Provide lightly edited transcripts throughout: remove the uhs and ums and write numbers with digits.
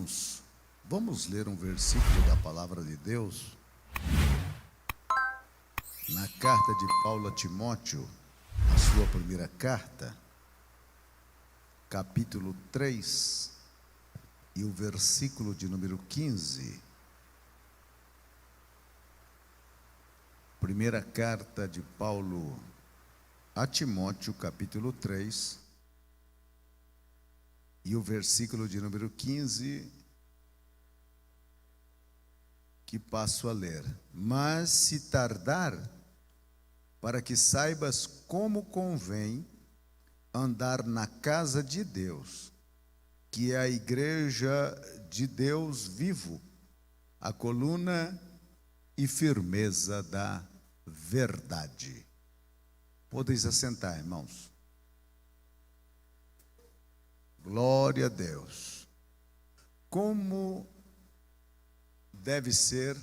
Irmãos, vamos ler um versículo da palavra de Deus na carta de Paulo a Timóteo, a sua primeira carta, capítulo 3 e o versículo de número 15. Primeira carta de Paulo a Timóteo, capítulo 3 e o versículo de número 15, que passo a ler. Mas se tardar, para que saibas como convém andar na casa de Deus, que é a igreja de Deus vivo, a coluna e firmeza da verdade. Podeis assentar, irmãos. Glória a Deus. Como deve ser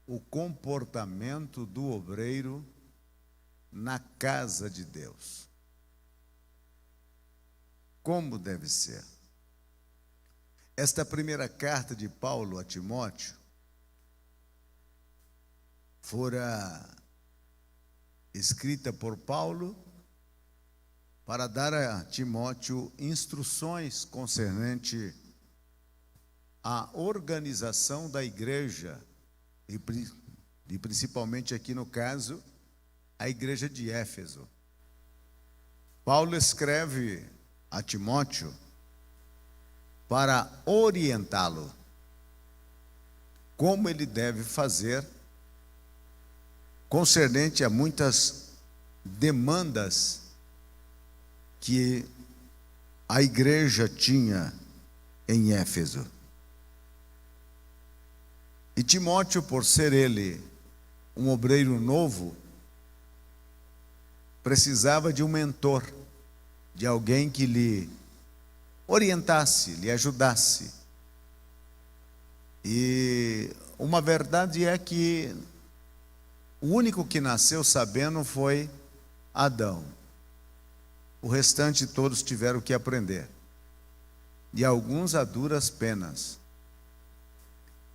o comportamento do obreiro na casa de Deus? Como deve ser? Esta primeira carta de Paulo a Timóteo fora escrita por Paulo para dar a Timóteo instruções concernente à organização da igreja, e principalmente aqui no caso, a igreja de Éfeso. Paulo escreve a Timóteo para orientá-lo como ele deve fazer concernente a muitas demandas que a igreja tinha em Éfeso. E Timóteo, por ser ele um obreiro novo, precisava de um mentor, de alguém que lhe orientasse, lhe ajudasse. E uma verdade é que o único que nasceu sabendo foi Adão. O restante todos tiveram que aprender, e alguns a duras penas.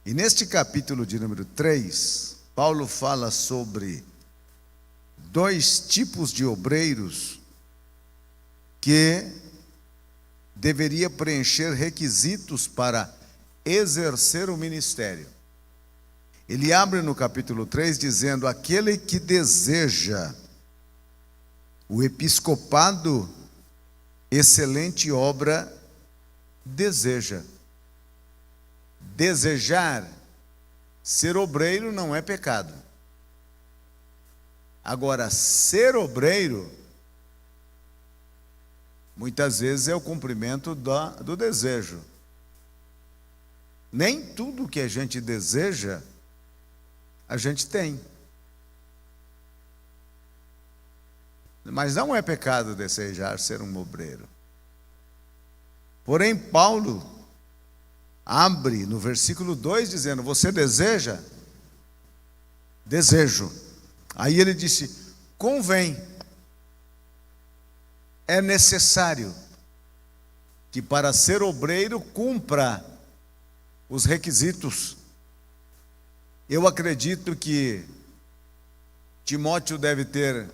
E neste capítulo de número 3, Paulo fala sobre dois tipos de obreiros que deveria preencher requisitos para exercer o ministério. Ele abre no capítulo 3 dizendo: aquele que deseja o episcopado, excelente obra deseja. Desejar ser obreiro não é pecado. Agora, ser obreiro, muitas vezes é o cumprimento do desejo. Nem tudo que a gente deseja, a gente tem. Mas não é pecado desejar ser um obreiro. Porém, Paulo abre no versículo 2 dizendo: você deseja? Desejo. Aí ele disse: convém, é necessário que para ser obreiro cumpra os requisitos. Eu acredito que Timóteo deve ter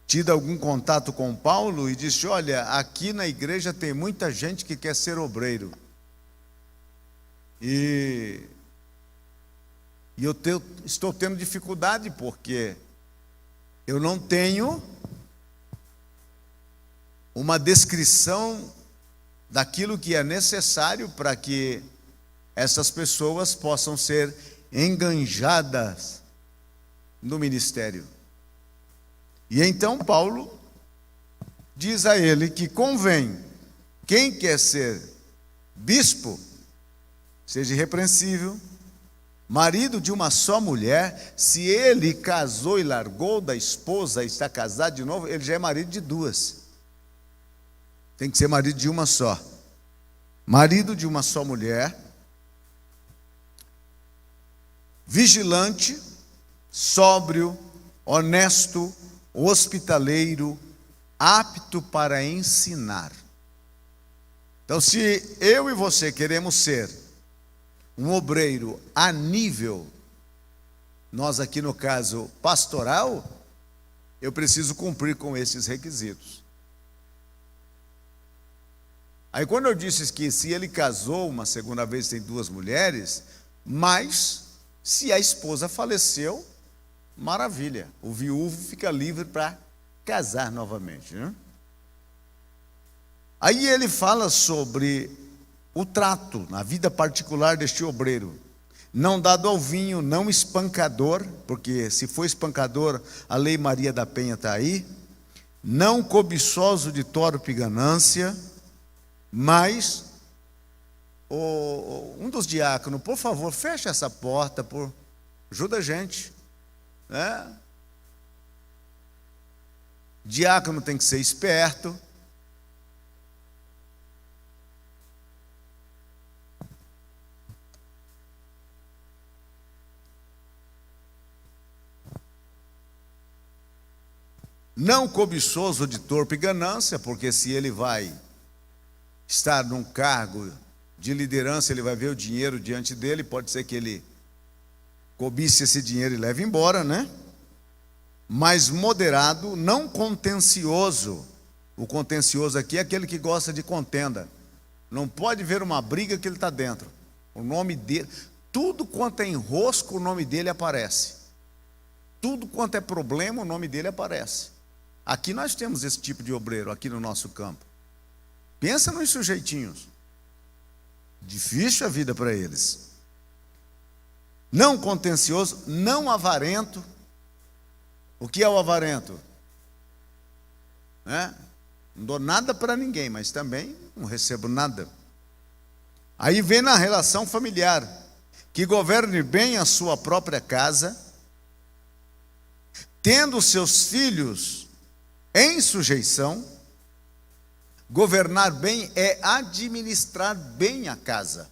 tido algum contato com Paulo e disse: olha, aqui na igreja tem muita gente que quer ser obreiro. E eu estou tendo dificuldade porque eu não tenho uma descrição daquilo que é necessário para que essas pessoas possam ser enganjadas no ministério. E então Paulo diz a ele que convém, quem quer ser bispo, seja irrepreensível, marido de uma só mulher. Se ele casou e largou da esposa e está casado de novo, ele já é marido de duas. Tem que ser marido de uma só. Marido de uma só mulher, vigilante, sóbrio, honesto, hospitaleiro, apto para ensinar. Então, se eu e você queremos ser um obreiro a nível, nós aqui no caso pastoral, eu preciso cumprir com esses requisitos. Aí quando eu disse que se ele casou uma segunda vez tem 2 mulheres, mas se a esposa faleceu, maravilha, o viúvo fica livre para casar novamente, né? Aí ele fala sobre o trato na vida particular deste obreiro. Não dado ao vinho, não espancador, porque se for espancador, a lei Maria da Penha está aí. Não cobiçoso de torpe ganância, mas um dos diáconos, por favor, fecha essa porta, ajuda a gente, né? Diácono tem que ser esperto. Não cobiçoso de torpe ganância, porque se ele vai estar num cargo de liderança, ele vai ver o dinheiro diante dele, pode ser que ele cobice esse dinheiro e leve embora, né? Mas moderado, não contencioso. O contencioso aqui é aquele que gosta de contenda. Não pode ver uma briga que ele está dentro. O nome dele, tudo quanto é enrosco, o nome dele aparece. Tudo quanto é problema, o nome dele aparece. Aqui nós temos esse tipo de obreiro, aqui no nosso campo. Pensa nos sujeitinhos. Difícil a vida para eles. Não contencioso, não avarento. O que é o avarento? Não dou nada para ninguém, mas também não recebo nada. Aí vem na relação familiar, que governe bem a sua própria casa, tendo seus filhos em sujeição. Governar bem é administrar bem a casa,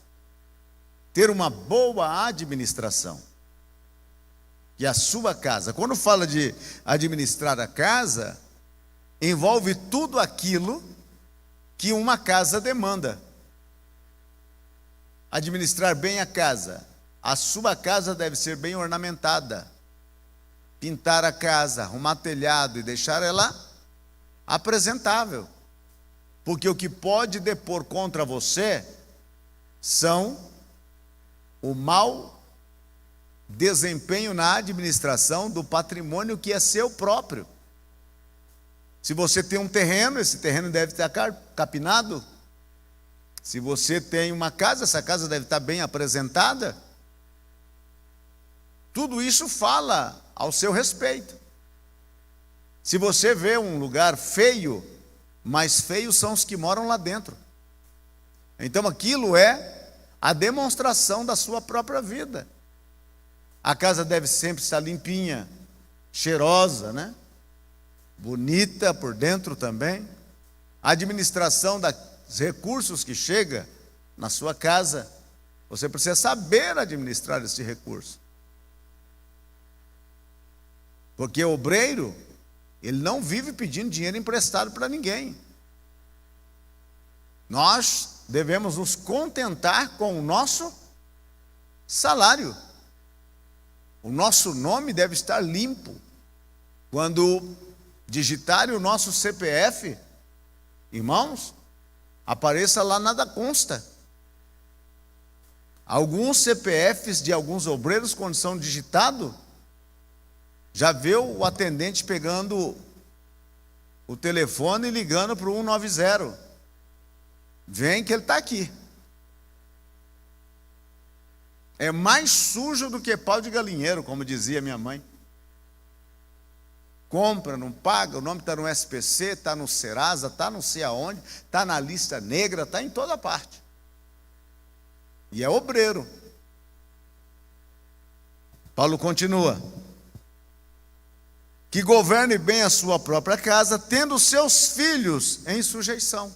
ter uma boa administração. E a sua casa, quando fala de administrar a casa, envolve tudo aquilo que uma casa demanda. Administrar bem a casa. A sua casa deve ser bem ornamentada. Pintar a casa, arrumar telhado e deixar ela apresentável. Porque o que pode depor contra você são o mau desempenho na administração do patrimônio que é seu próprio. Se você tem um terreno, esse terreno deve estar capinado. Se você tem uma casa, essa casa deve estar bem apresentada. Tudo isso fala ao seu respeito. Se você vê um lugar feio, mais feios são os que moram lá dentro. Então aquilo é a demonstração da sua própria vida. A casa deve sempre estar limpinha, cheirosa, né? Bonita por dentro também. A administração dos recursos que chega na sua casa, você precisa saber administrar esse recurso. Porque o obreiro, ele não vive pedindo dinheiro emprestado para ninguém. Nós devemos nos contentar com o nosso salário. O nosso nome deve estar limpo. Quando digitarem o nosso CPF, irmãos, apareça lá, nada consta. Alguns CPFs de alguns obreiros, quando são digitados, já vê o atendente pegando o telefone e ligando para o 190. Vem que ele está aqui. É mais sujo do que pau de galinheiro, como dizia minha mãe. Compra, não paga, o nome está no SPC, está no Serasa, está não sei aonde, está na lista negra, está em toda parte. E é obreiro. Paulo continua. Que governe bem a sua própria casa, tendo seus filhos em sujeição.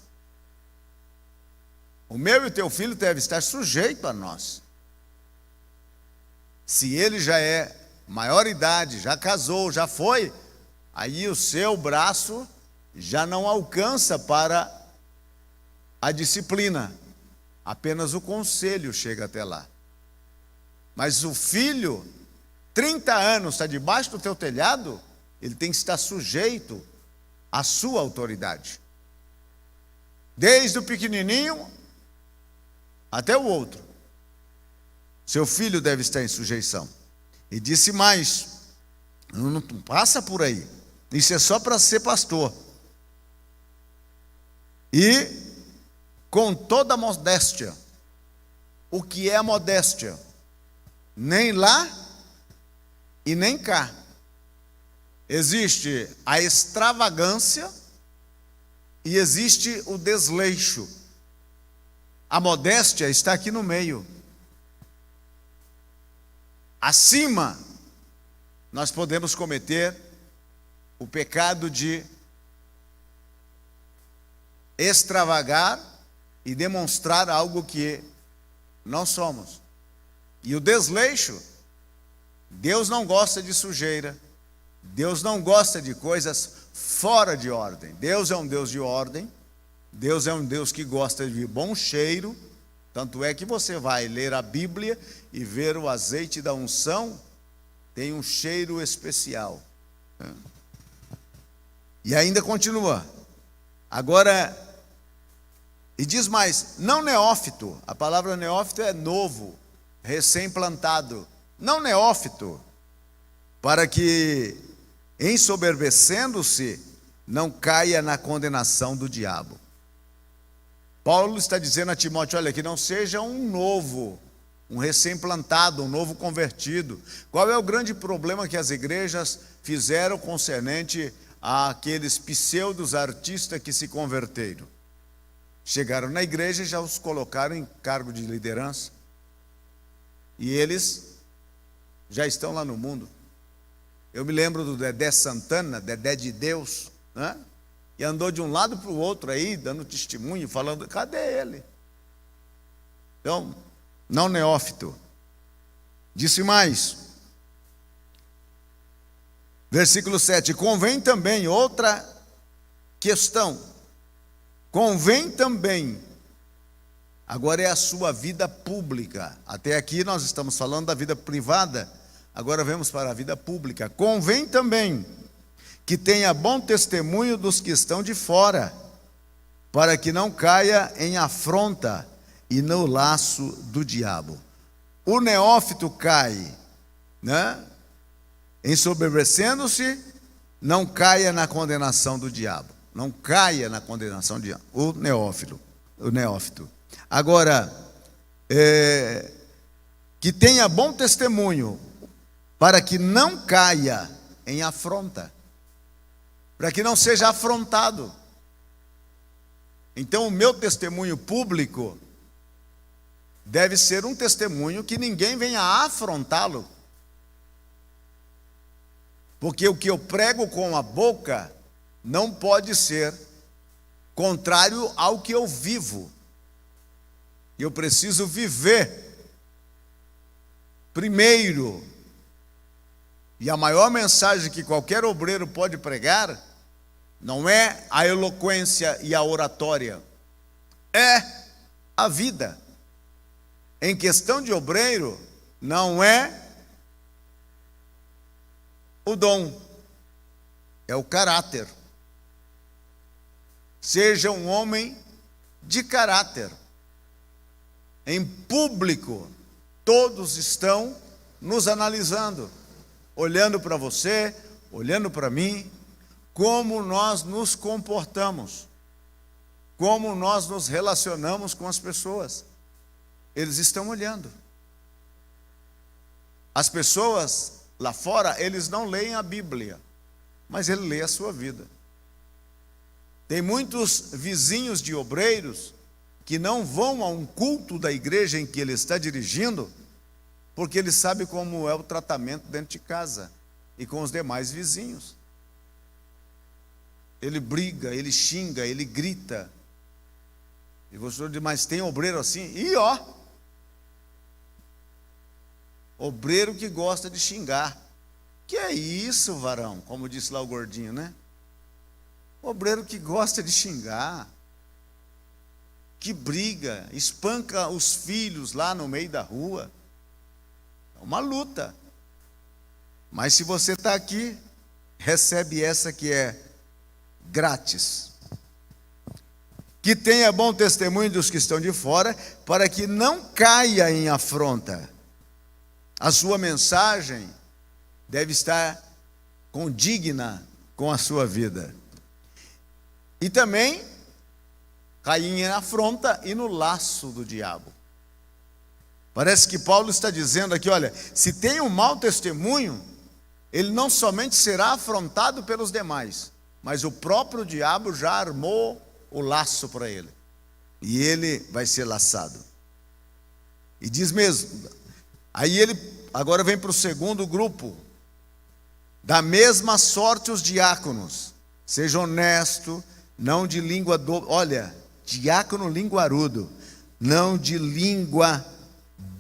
O meu e o teu filho deve estar sujeito a nós. Se ele já é maior idade, já casou, já foi, aí o seu braço já não alcança para a disciplina, apenas o conselho chega até lá. Mas o filho, 30 anos, está debaixo do teu telhado, ele tem que estar sujeito à sua autoridade. Desde o pequenininho até o outro. Seu filho deve estar em sujeição. E disse mais, não passa por aí. Isso é só para ser pastor. E com toda modéstia. O que é a modéstia? Nem lá e nem cá. Existe a extravagância e existe o desleixo. A modéstia está aqui no meio. Acima, nós podemos cometer o pecado de extravagar e demonstrar algo que não somos. E o desleixo, Deus não gosta de sujeira, Deus não gosta de coisas fora de ordem. Deus é um Deus de ordem, Deus é um Deus que gosta de bom cheiro, tanto é que você vai ler a Bíblia e ver o azeite da unção, tem um cheiro especial. E ainda continua. Agora, e diz mais, não neófito, a palavra neófito é novo, recém-plantado, não neófito, para que, ensoberbecendo-se, não caia na condenação do diabo. Paulo está dizendo a Timóteo, olha, que não seja um novo, um recém-plantado, um novo convertido. Qual é o grande problema que as igrejas fizeram concernente àqueles pseudos artistas que se converteram? Chegaram na igreja e já os colocaram em cargo de liderança. E eles já estão lá no mundo. Eu me lembro do Dedé Santana, Dedé de Deus, né? E andou de um lado para o outro aí, dando testemunho, falando, cadê ele? Então, não neófito. Disse mais, versículo 7, convém também, outra questão, convém também, agora é a sua vida pública, até aqui nós estamos falando da vida privada, agora vamos para a vida pública, convém também que tenha bom testemunho dos que estão de fora, para que não caia em afronta e no laço do diabo. O neófito cai, né? Ensoberbecendo-se, não caia na condenação do diabo. Não caia na condenação do diabo. O neófito. Agora, que tenha bom testemunho, para que não caia em afronta, para que não seja afrontado. Então, o meu testemunho público deve ser um testemunho que ninguém venha afrontá-lo. Porque o que eu prego com a boca não pode ser contrário ao que eu vivo. Eu preciso viver primeiro. E a maior mensagem que qualquer obreiro pode pregar não é a eloquência e a oratória, é a vida. Em questão de obreiro, não é o dom, é o caráter. Seja um homem de caráter. Em público, todos estão nos analisando, olhando para você, olhando para mim, como nós nos comportamos, como nós nos relacionamos com as pessoas. Eles estão olhando. As pessoas lá fora, eles não leem a Bíblia, mas ele lê a sua vida. Tem muitos vizinhos de obreiros que não vão a um culto da igreja em que ele está dirigindo, porque ele sabe como é o tratamento dentro de casa e com os demais vizinhos. Ele briga, ele xinga, ele grita. E você diz, mas tem obreiro assim? E ó, obreiro que gosta de xingar. Que é isso, varão? Como disse lá o gordinho, né? Obreiro que gosta de xingar. que briga, espanca os filhos lá no meio da rua. É uma luta. Mas se você está aqui, recebe essa que é grátis. Que tenha bom testemunho dos que estão de fora, para que não caia em afronta. A sua mensagem deve estar condigna com a sua vida. E também cair em afronta e no laço do diabo. Parece que Paulo está dizendo aqui, olha, se tem um mau testemunho, ele não somente será afrontado pelos demais, mas o próprio diabo já armou o laço para ele. E ele vai ser laçado. E diz mesmo, aí ele agora vem para o segundo grupo. Da mesma sorte os diáconos, seja honesto, não de língua olha, diácono linguarudo, não de língua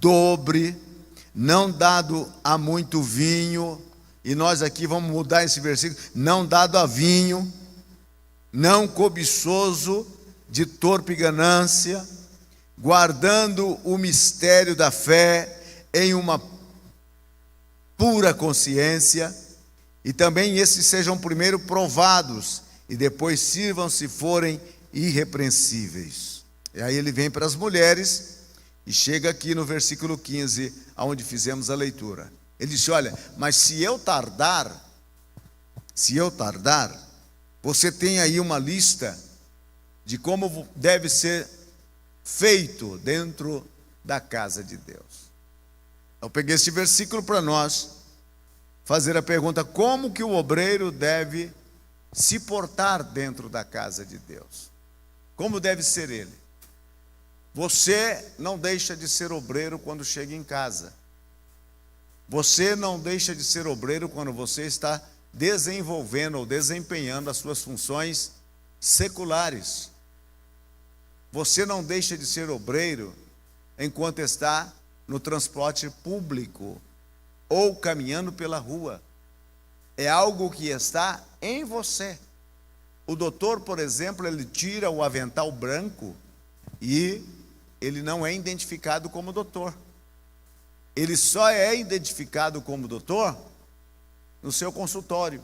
dobre, não dado a muito vinho, e nós aqui vamos mudar esse versículo, não dado a vinho, não cobiçoso de torpe ganância, guardando o mistério da fé em uma pura consciência, e também esses sejam primeiro provados, e depois sirvam se forem irrepreensíveis. E aí ele vem para as mulheres, e chega aqui no versículo 15, aonde fizemos a leitura. Ele disse, olha, mas se eu tardar, você tem aí uma lista de como deve ser feito dentro da casa de Deus. Eu peguei esse versículo para nós fazer a pergunta, como que o obreiro deve se portar dentro da casa de Deus? Como deve ser ele? Você não deixa de ser obreiro quando chega em casa. Você não deixa de ser obreiro quando você está desenvolvendo ou desempenhando as suas funções seculares. Você não deixa de ser obreiro enquanto está no transporte público ou caminhando pela rua. É algo que está em você. O doutor, por exemplo, ele tira o avental branco e ele não é identificado como doutor. Ele só é identificado como doutor no seu consultório,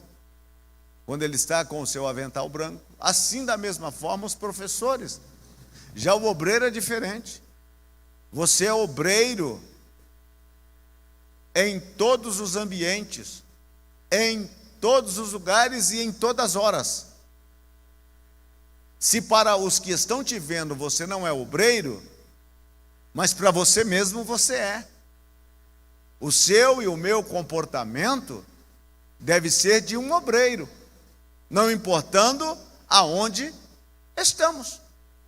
quando ele está com o seu avental branco. Assim, da mesma forma, os professores. Já o obreiro é diferente. Você é obreiro em todos os ambientes, em todos os lugares e em todas as horas. Se para os que estão te vendo você não é obreiro, mas para você mesmo você é. O seu e o meu comportamento deve ser de um obreiro, não importando aonde estamos.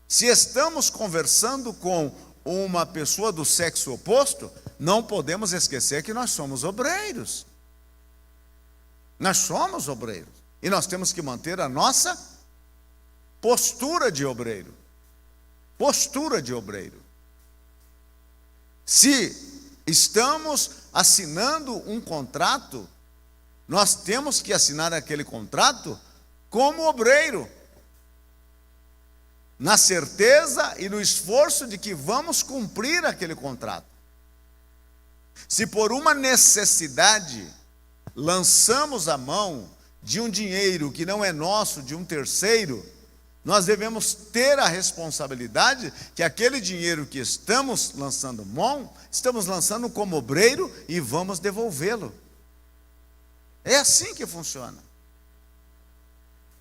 Se estamos conversando com uma pessoa do sexo oposto, não podemos esquecer que nós somos obreiros. Nós somos obreiros. E nós temos que manter a nossa postura de obreiro. Postura de obreiro. Se estamos assinando um contrato, nós temos que assinar aquele contrato como obreiro, na certeza e no esforço de que vamos cumprir aquele contrato. Se por uma necessidade lançamos a mão de um dinheiro que não é nosso, de um terceiro, nós devemos ter a responsabilidade que aquele dinheiro que estamos lançando mão, estamos lançando como obreiro e vamos devolvê-lo. É assim que funciona.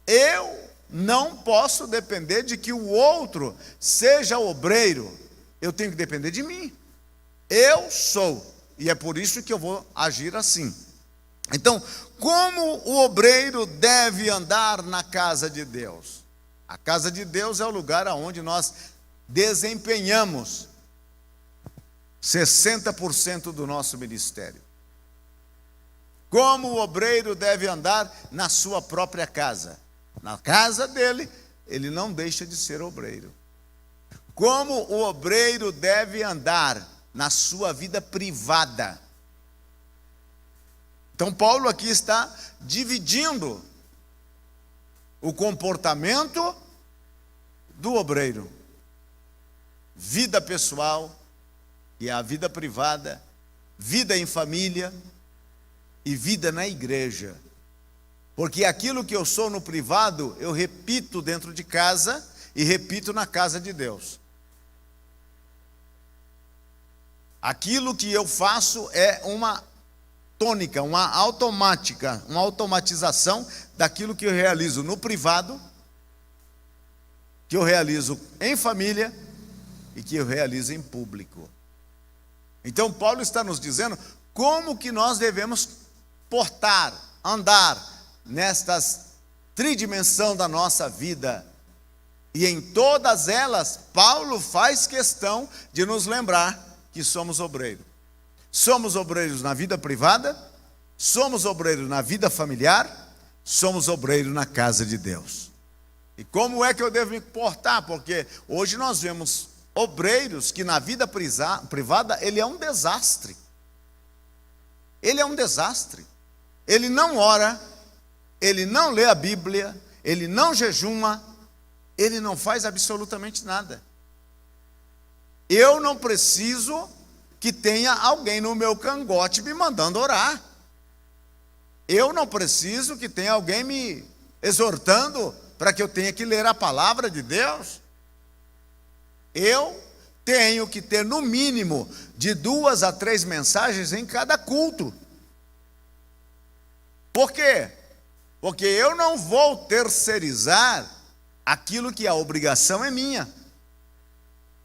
Eu não posso depender de que o outro seja obreiro. Eu tenho que depender de mim. Eu sou. E é por isso que eu vou agir assim. Então, como o obreiro deve andar na casa de Deus? A casa de Deus é o lugar onde nós desempenhamos 60% do nosso ministério. Como o obreiro deve andar na sua própria casa? Na casa dele, ele não deixa de ser obreiro. Como o obreiro deve andar na sua vida privada? Então, Paulo aqui está dividindo o comportamento do obreiro. vida pessoal e a vida privada, vida em família e vida na igreja. Porque aquilo que eu sou no privado, eu repito dentro de casa e repito na casa de Deus. Aquilo que eu faço é uma tônica, uma automatização daquilo que eu realizo no privado, que eu realizo em família e que eu realizo em público. Então Paulo está nos dizendo como que nós devemos portar, andar nestas tridimensão da nossa vida. E em todas elas, Paulo faz questão de nos lembrar que somos obreiros. Somos obreiros na vida privada, somos obreiros na vida familiar, somos obreiros na casa de Deus. E como é que eu devo me portar? Porque hoje nós vemos obreiros que na vida privada ele é um desastre. Ele é um desastre. Ele não ora, ele não lê a Bíblia, ele não jejuma, ele não faz absolutamente nada. Eu não preciso que tenha alguém no meu cangote me mandando orar. Eu não preciso que tenha alguém me exortando para que eu tenha que ler a palavra de Deus. Eu tenho que ter no mínimo de 2 a 3 mensagens em cada culto. Por quê? Porque eu não vou terceirizar aquilo que a obrigação é minha.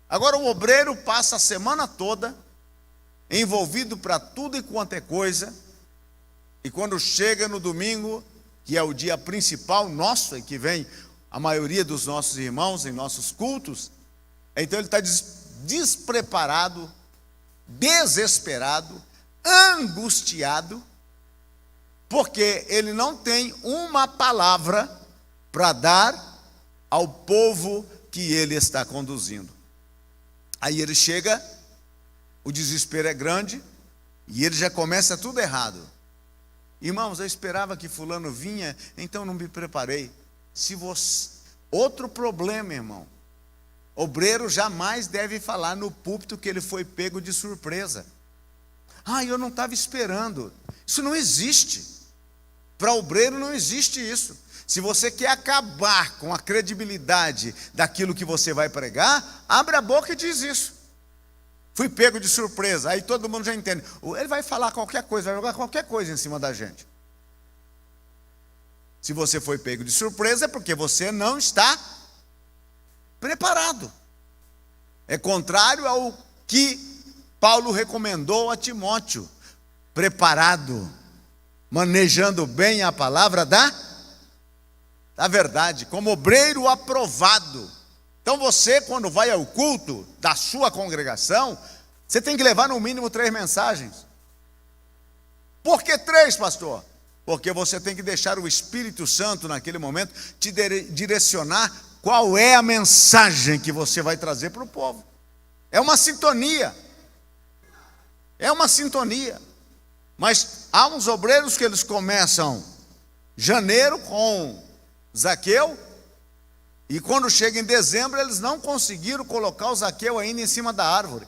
Agora o obreiro passa a semana toda envolvido para tudo e quanto é coisa, e quando chega no domingo, que é o dia principal nosso, e que vem a maioria dos nossos irmãos em nossos cultos, então ele está despreparado, desesperado, angustiado, porque ele não tem uma palavra para dar ao povo que ele está conduzindo. Aí ele chega, o desespero é grande, e ele já começa tudo errado. Irmãos, eu esperava que fulano vinha, então não me preparei. Outro problema, irmão. Obreiro jamais deve falar no púlpito que ele foi pego de surpresa. Eu não estava esperando. Isso não existe. Para obreiro não existe isso. Se você quer acabar com a credibilidade daquilo que você vai pregar, abre a boca e diz isso. Fui pego de surpresa. Aí todo mundo já entende. Ele vai falar qualquer coisa, vai jogar qualquer coisa em cima da gente. Se você foi pego de surpresa é porque você não está preparado. É contrário ao que Paulo recomendou a Timóteo. Preparado, manejando bem a palavra da verdade, como obreiro aprovado. Então você, quando vai ao culto da sua congregação, você tem que levar no mínimo 3 mensagens. Por que 3, pastor? Porque você tem que deixar o Espírito Santo naquele momento te direcionar qual é a mensagem que você vai trazer para o povo. É uma sintonia. É uma sintonia. Mas há uns obreiros que eles começam janeiro com Zaqueu, e quando chega em dezembro eles não conseguiram colocar o Zaqueu ainda em cima da árvore.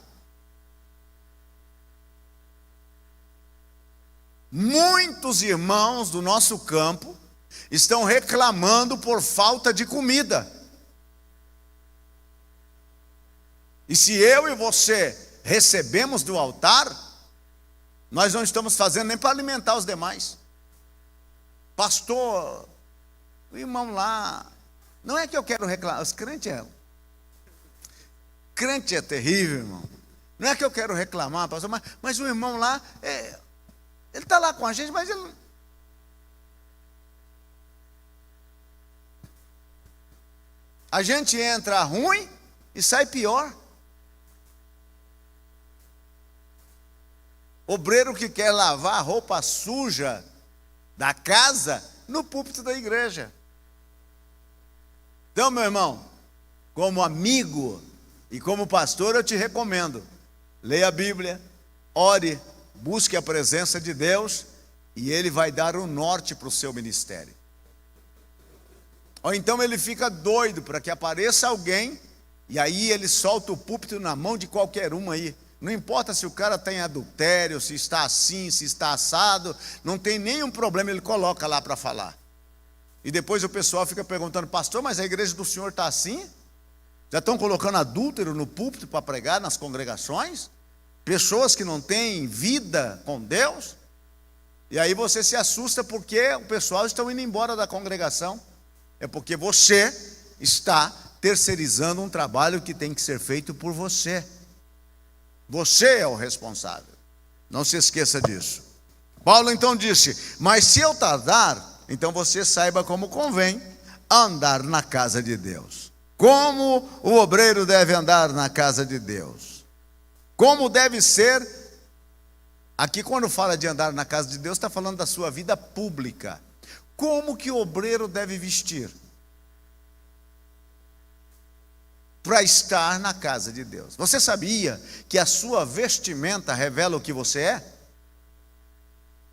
Muitos irmãos do nosso campo estão reclamando por falta de comida. E se eu e você recebemos do altar, nós não estamos fazendo nem para alimentar os demais. Pastor, o irmão lá, não é que eu quero reclamar, os crente é terrível, irmão. Não é que eu quero reclamar, pastor, mas o irmão lá, ele está lá com a gente, mas ele... A gente entra ruim e sai pior. Obreiro que quer lavar a roupa suja da casa no púlpito da igreja. Então, meu irmão, como amigo e como pastor, eu te recomendo: leia a Bíblia, ore, busque a presença de Deus, e Ele vai dar o norte para o seu ministério. Ou então ele fica doido para que apareça alguém E aí ele solta o púlpito na mão de qualquer um aí. Não importa se o cara tem adultério, se está assim, se está assado, não tem nenhum problema, ele coloca lá para falar. E depois o pessoal fica perguntando: pastor, mas a igreja do senhor está assim? Já estão colocando adúltero no púlpito para pregar nas congregações? Pessoas que não têm vida com Deus? E aí você se assusta porque o pessoal está indo embora da congregação. É porque você está terceirizando um trabalho que tem que ser feito por você. Você é o responsável. Não se esqueça disso. Paulo então disse: mas se eu tardar, então você saiba como convém andar na casa de Deus. Como o obreiro deve andar na casa de Deus. Como deve ser. Aqui quando fala de andar na casa de Deus, está falando da sua vida pública. Como que o obreiro deve vestir para estar na casa de Deus? Você sabia que a sua vestimenta revela o que você é?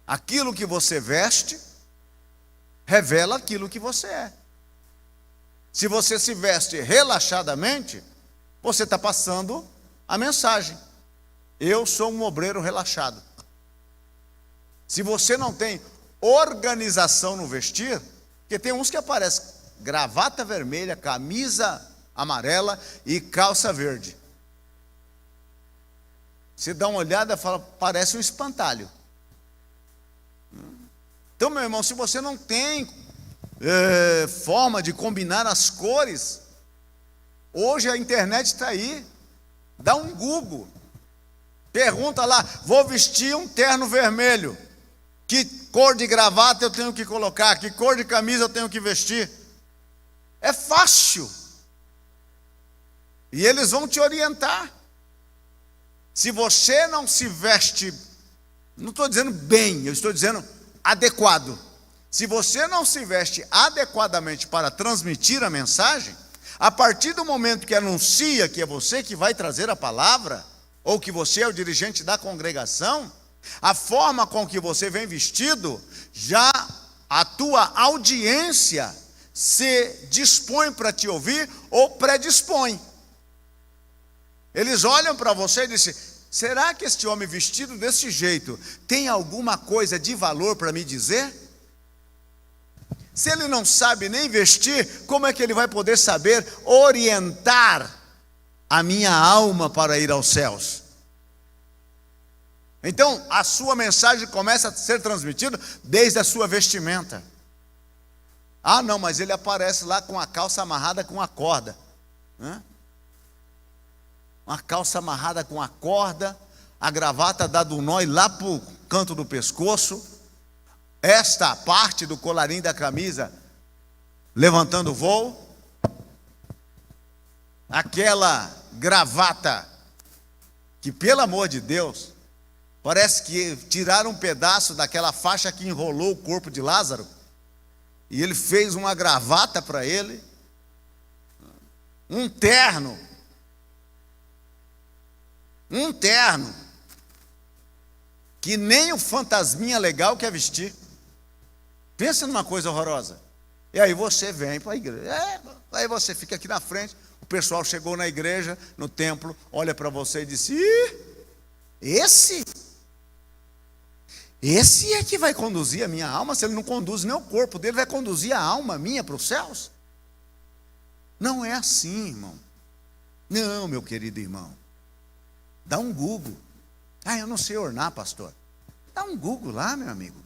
Aquilo que você veste revela aquilo que você é. Se você se veste relaxadamente, você está passando a mensagem: eu sou um obreiro relaxado. Se você não tem organização no vestir, porque tem uns que aparecem gravata vermelha, camisa amarela e calça verde. Você dá uma olhada e fala: parece um espantalho. Então, meu irmão, se você não tem forma de combinar as cores, hoje a internet está aí. Dá um Google, pergunta lá: vou vestir um terno vermelho, que cor de gravata eu tenho que colocar, que cor de camisa eu tenho que vestir? É fácil. E eles vão te orientar. Se você não se veste, não estou dizendo bem, eu estou dizendo adequado. Se você não se veste adequadamente para transmitir a mensagem, a partir do momento que anuncia que é você que vai trazer a palavra, ou que você é o dirigente da congregação, a forma com que você vem vestido, já a tua audiência se dispõe para te ouvir ou predispõe. Eles olham para você e dizem: será que este homem vestido desse jeito tem alguma coisa de valor para me dizer? Se ele não sabe nem vestir, como é que ele vai poder saber orientar a minha alma para ir aos céus? Então, a sua mensagem começa a ser transmitida desde a sua vestimenta. Ah, não, mas ele aparece lá com a calça amarrada com a corda. Uma calça amarrada com a corda, a gravata dá do nó e lá para o canto do pescoço, esta parte do colarinho da camisa levantando o voo, aquela gravata que, pelo amor de Deus, parece que tiraram um pedaço daquela faixa que enrolou o corpo de Lázaro, e ele fez uma gravata para ele, um terno, que nem o fantasminha legal quer vestir. Pensa numa coisa horrorosa. E aí você vem para a igreja, aí você fica aqui na frente, o pessoal chegou na igreja, no templo, olha para você e diz: esse é que vai conduzir a minha alma. Se ele não conduz nem o corpo dele, vai conduzir a alma minha para os céus? Não é assim, irmão. Não, meu querido irmão. Dá um Google. Ah, eu não sei ornar, pastor. Dá um Google lá, meu amigo.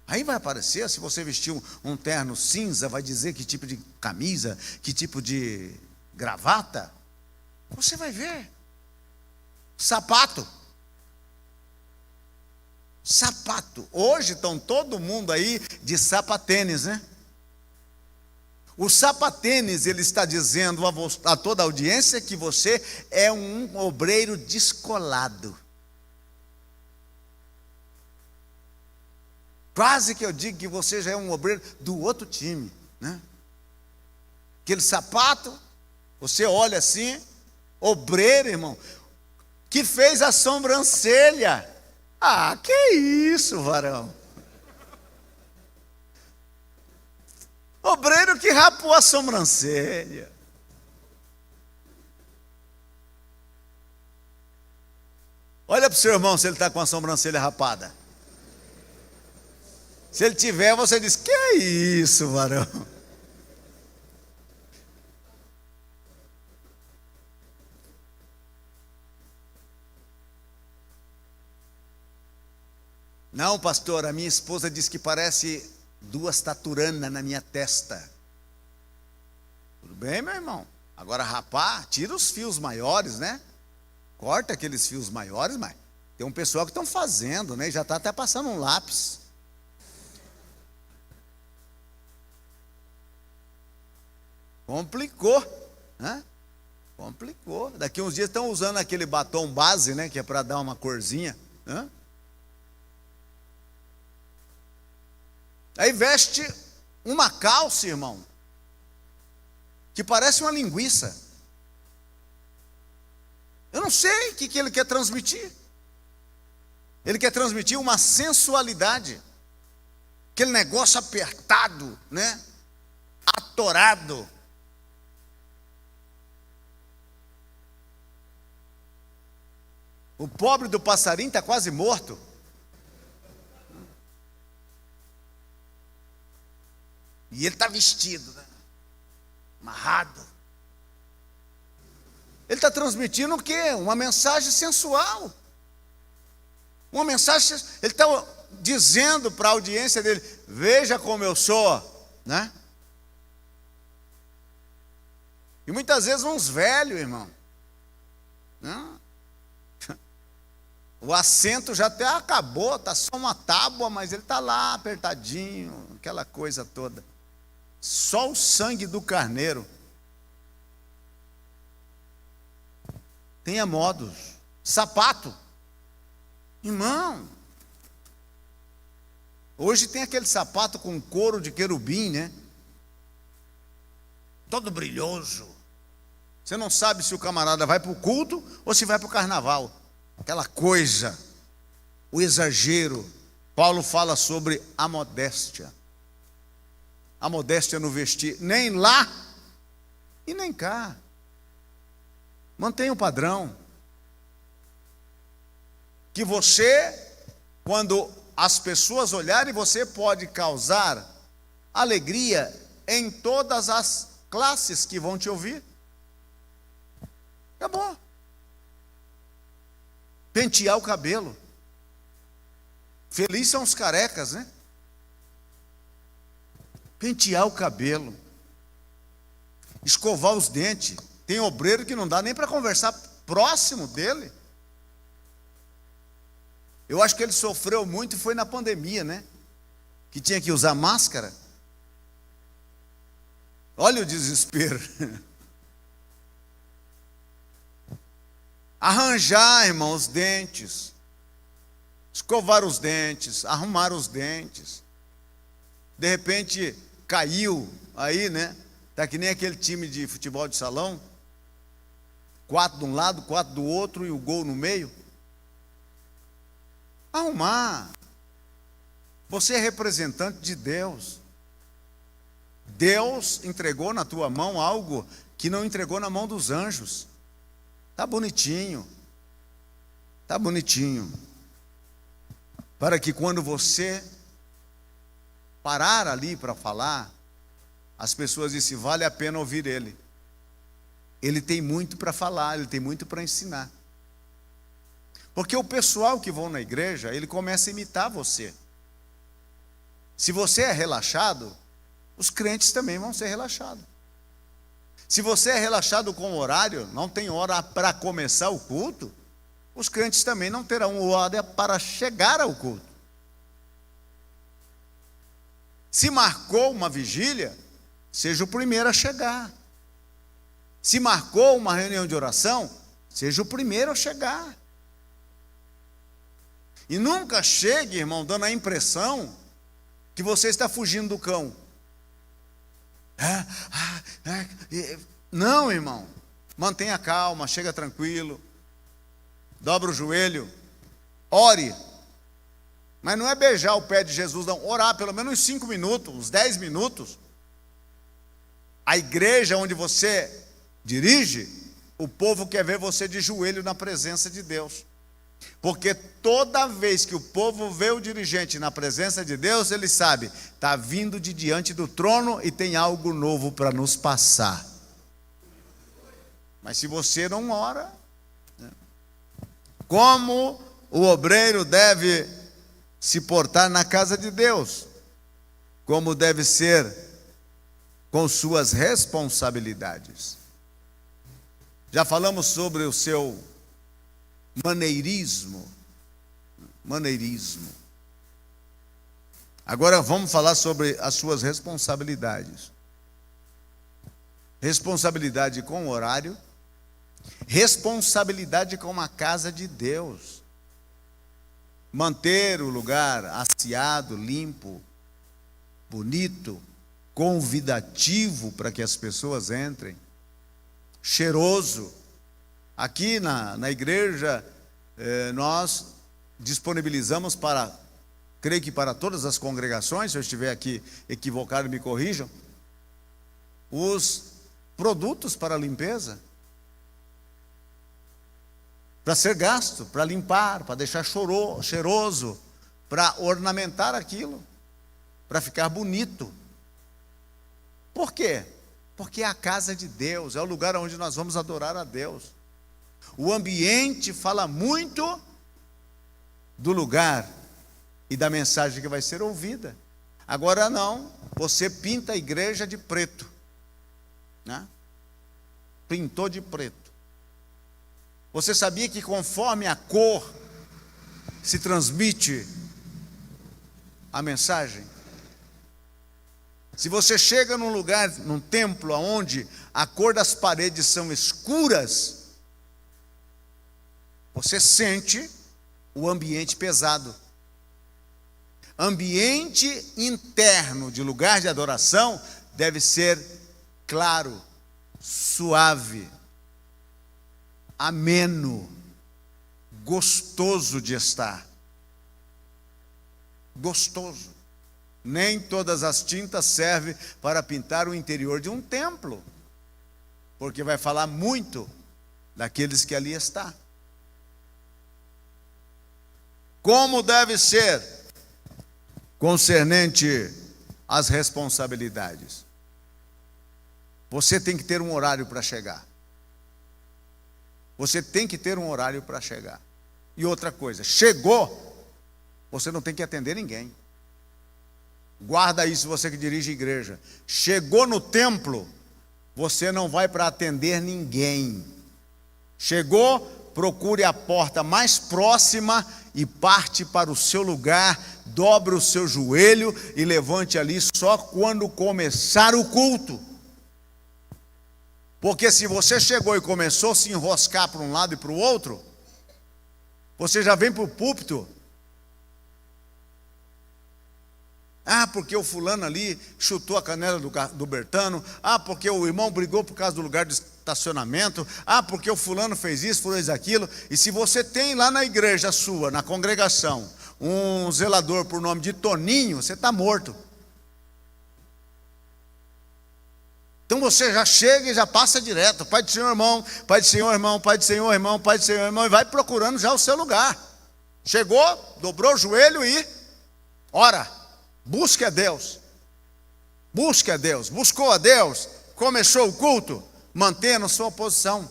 Aí vai aparecer, se você vestir um terno cinza, vai dizer que tipo de camisa, que tipo de gravata. Você vai ver. Sapato. Hoje estão todo mundo aí de sapatênis, né? O sapatênis, ele está dizendo a toda a audiência que você é um obreiro descolado. Quase que eu digo que você já é um obreiro do outro time, né? Aquele sapato, você olha assim, obreiro, irmão, que fez a sobrancelha. Ah, que isso, varão? Obreiro que rapou a sobrancelha. Olha para o seu irmão se ele está com a sobrancelha rapada. Se ele tiver, você diz: que é isso, varão? Não, pastor, a minha esposa diz que parece duas taturanas na minha testa. Tudo bem, meu irmão? Agora rapar, tira os fios maiores, né? Corta aqueles fios maiores, mas tem um pessoal que estão fazendo, né? Já está até passando um lápis. Complicou, né? Complicou. Daqui uns dias estão usando aquele batom base, né? Que é para dar uma corzinha, né? Aí veste uma calça, irmão, que parece uma linguiça. Eu não sei o que ele quer transmitir. Ele quer transmitir uma sensualidade. Aquele negócio apertado, né? Atorado. O pobre do passarinho está quase morto. E ele está vestido, né? Amarrado. Ele está transmitindo o quê? Uma mensagem sensual. Uma mensagem, ele está dizendo para a audiência dele: veja como eu sou, né? E muitas vezes uns velhos, irmão, né? O assento já até acabou, está só uma tábua, mas ele está lá apertadinho, aquela coisa toda. Só o sangue do carneiro. Tenha modos. Sapato. Irmão. Hoje tem aquele sapato com couro de querubim, né? Todo brilhoso. Você não sabe se o camarada vai para o culto ou se vai para o carnaval. Aquela coisa. O exagero. Paulo fala sobre a modéstia. A modéstia no vestir, nem lá e nem cá. Mantenha o padrão. Que você, quando as pessoas olharem, você pode causar alegria em todas as classes que vão te ouvir. Acabou. Pentear o cabelo. Felizes são os carecas, né? Pentear o cabelo, escovar os dentes. Tem obreiro que não dá nem para conversar próximo dele. Eu acho que ele sofreu muito e foi na pandemia, né? Que tinha que usar máscara. Olha o desespero. Arranjar, irmão, os dentes. Escovar os dentes, arrumar os dentes. De repente caiu aí, né? Tá que nem aquele time de futebol de salão. 4 de um lado, 4 do outro e o gol no meio. Arrumar. Você é representante de Deus. Deus entregou na tua mão algo que não entregou na mão dos anjos. Tá bonitinho. Tá bonitinho. Para que quando você parar ali para falar, as pessoas dizem: vale a pena ouvir ele. Ele tem muito para falar, ele tem muito para ensinar. Porque o pessoal que vão na igreja, ele começa a imitar você. Se você é relaxado, os crentes também vão ser relaxados. Se você é relaxado com o horário, não tem hora para começar o culto, os crentes também não terão hora para chegar ao culto. Se marcou uma vigília, seja o primeiro a chegar. Se marcou uma reunião de oração, seja o primeiro a chegar. E nunca chegue, irmão, dando a impressão que você está fugindo do cão. Não, irmão. Mantenha calma, chega tranquilo. Dobra o joelho. Ore. Mas não é beijar o pé de Jesus, não. Orar pelo menos uns 5 minutos, uns 10 minutos. A igreja onde você dirige, o povo quer ver você de joelho na presença de Deus. Porque toda vez que o povo vê o dirigente na presença de Deus, ele sabe, está vindo de diante do trono e tem algo novo para nos passar. Mas se você não ora, como o obreiro deve se portar na casa de Deus? Como deve ser com suas responsabilidades? Já falamos sobre o seu maneirismo. Agora vamos falar sobre as suas responsabilidades. Responsabilidade com o horário, responsabilidade com a casa de Deus. Manter o lugar asseado, limpo, bonito, convidativo para que as pessoas entrem, cheiroso. Aqui na igreja, nós disponibilizamos para, creio que para todas as congregações, se eu estiver aqui equivocado, me corrijam, os produtos para limpeza, para ser gasto, para limpar, para deixar cheiroso, para ornamentar aquilo, para ficar bonito. Por quê? Porque é a casa de Deus, é o lugar onde nós vamos adorar a Deus. O ambiente fala muito do lugar e da mensagem que vai ser ouvida. Agora não, você pinta a igreja de preto, né? Pintou de preto. Você sabia que conforme a cor se transmite a mensagem? Se você chega num lugar, num templo, onde a cor das paredes são escuras, você sente o ambiente pesado. Ambiente interno de lugar de adoração deve ser claro, suave, ameno, gostoso de estar. Gostoso. Nem todas as tintas servem para pintar o interior de um templo, porque vai falar muito daqueles que ali estão. Como deve ser concernente às responsabilidades? Você tem que ter um horário para chegar. Você tem que ter um horário para chegar. E outra coisa, chegou, você não tem que atender ninguém. Guarda isso, você que dirige a igreja. Chegou no templo, você não vai para atender ninguém. Chegou, procure a porta mais próxima e parte para o seu lugar, dobre o seu joelho e levante ali só quando começar o culto. Porque se você chegou e começou a se enroscar para um lado e para o outro, você já vem para o púlpito. Ah, porque o fulano ali chutou a canela do Bertano. Ah, porque o irmão brigou por causa do lugar de estacionamento. Ah, porque o fulano fez isso, fez aquilo. E se você tem lá na igreja sua, na congregação, um zelador por nome de Toninho, você está morto. Então você já chega e já passa direto. Pai do Senhor, irmão, Pai do Senhor, irmão, Pai do Senhor, irmão, Pai do Senhor, irmão, e vai procurando já o seu lugar. Chegou, dobrou o joelho e ora. Busque a Deus. Busque a Deus. Buscou a Deus, começou o culto, mantenha sua posição.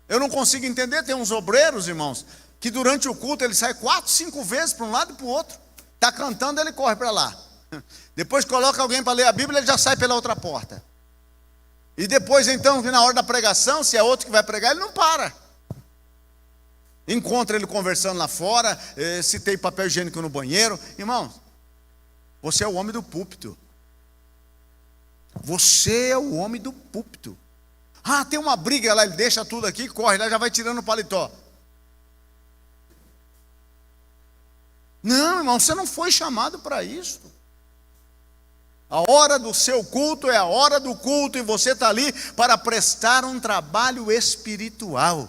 Eu não consigo entender, tem uns obreiros, irmãos, que durante o culto ele sai 4, 5 vezes para um lado e para o outro. Está cantando, ele corre para lá. Depois coloca alguém para ler a Bíblia, ele já sai pela outra porta. E depois então, na hora da pregação, se é outro que vai pregar, ele não para. Encontra ele conversando lá fora, se tem papel higiênico no banheiro. Irmãos, você é o homem do púlpito. Você é o homem do púlpito. Ah, tem uma briga lá, ele deixa tudo aqui, corre lá, já vai tirando o paletó. Não, irmão, você não foi chamado para isso. A hora do seu culto é a hora do culto e você está ali para prestar um trabalho espiritual.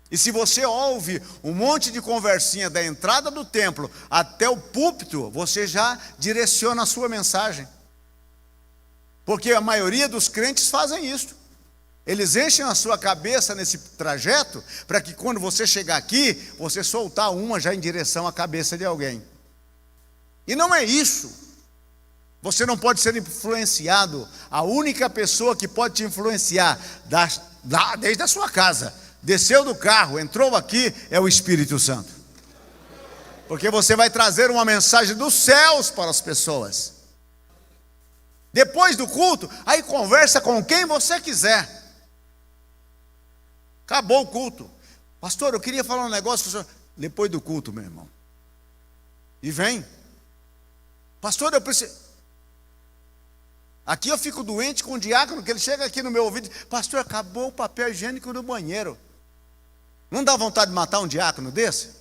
E se você ouve um monte de conversinha da entrada do templo até o púlpito, você já direciona a sua mensagem. Porque a maioria dos crentes fazem isso. Eles enchem a sua cabeça nesse trajeto, para que quando você chegar aqui, você soltar uma já em direção à cabeça de alguém. E não é isso. Você não pode ser influenciado. A única pessoa que pode te influenciar, desde a sua casa, desceu do carro, entrou aqui, é o Espírito Santo. Porque você vai trazer uma mensagem dos céus para as pessoas. Depois do culto, aí conversa com quem você quiser. Acabou o culto. Pastor, eu queria falar um negócio com o senhor. Depois do culto, meu irmão. E vem. Pastor, eu preciso. Aqui eu fico doente com o diácono, que ele chega aqui no meu ouvido e diz: pastor, acabou o papel higiênico no banheiro. Não dá vontade de matar um diácono desse?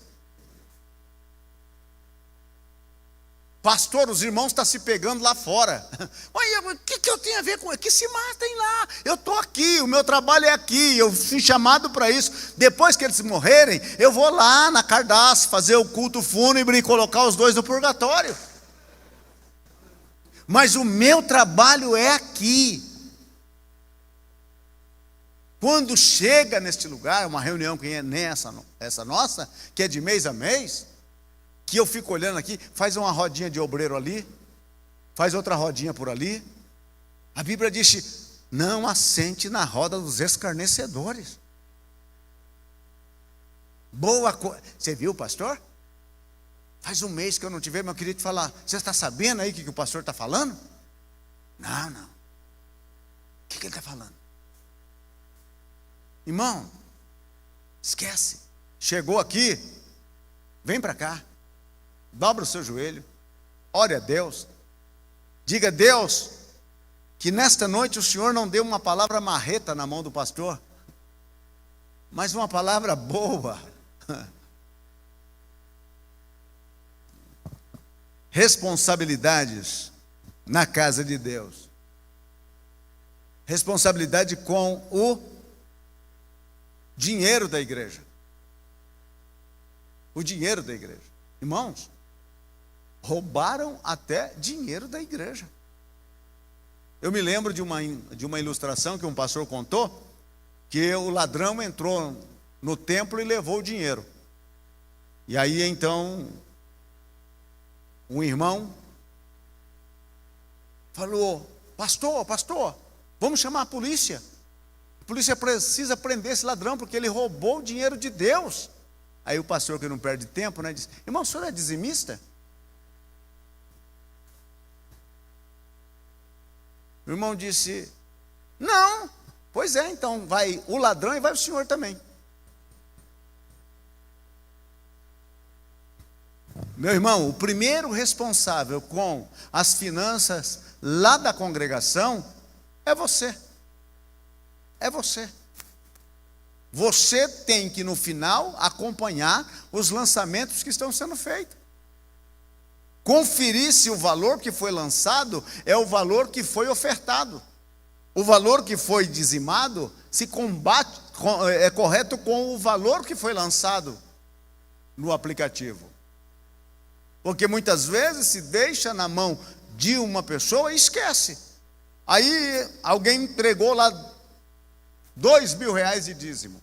Pastor, os irmãos estão se pegando lá fora. O que eu tenho a ver com isso? Que se matem lá. Eu estou aqui, o meu trabalho é aqui, eu fui chamado para isso. Depois que eles morrerem, eu vou lá na Cardaço fazer o culto fúnebre e colocar os dois no purgatório. Mas o meu trabalho é aqui. Quando chega neste lugar, uma reunião que nem essa nossa, que é de mês a mês, que eu fico olhando aqui, faz uma rodinha de obreiro ali, faz outra rodinha por ali. A Bíblia diz: não assente na roda dos escarnecedores. Boa coisa. Você viu, pastor? Faz um mês que eu não te vejo, mas eu queria te falar. Você está sabendo aí o que o pastor está falando? Não. O que ele está falando? Irmão, esquece. Chegou aqui, vem para cá. Dobra o seu joelho, ore a Deus, diga: Deus, que nesta noite o Senhor não deu uma palavra marreta na mão do pastor, mas uma palavra boa. Responsabilidades na casa de Deus, responsabilidade com o dinheiro da igreja, o dinheiro da igreja. Irmãos, roubaram até dinheiro da igreja. Eu me lembro de uma ilustração que um pastor contou, que o ladrão entrou no templo e levou o dinheiro. E aí então, um irmão falou: pastor, vamos chamar a polícia. A polícia precisa prender esse ladrão, porque ele roubou o dinheiro de Deus. Aí o pastor, que não perde tempo, disse: irmão, o senhor é dizimista? O irmão disse: não. Pois é, então vai o ladrão e vai o senhor também. Meu irmão, o primeiro responsável com as finanças lá da congregação é você. É você. Você tem que, no final, acompanhar os lançamentos que estão sendo feitos. Conferir se o valor que foi lançado é o valor que foi ofertado. O valor que foi dizimado é correto com o valor que foi lançado no aplicativo. Porque muitas vezes se deixa na mão de uma pessoa e esquece. Aí alguém entregou lá R$2.000 de dízimo.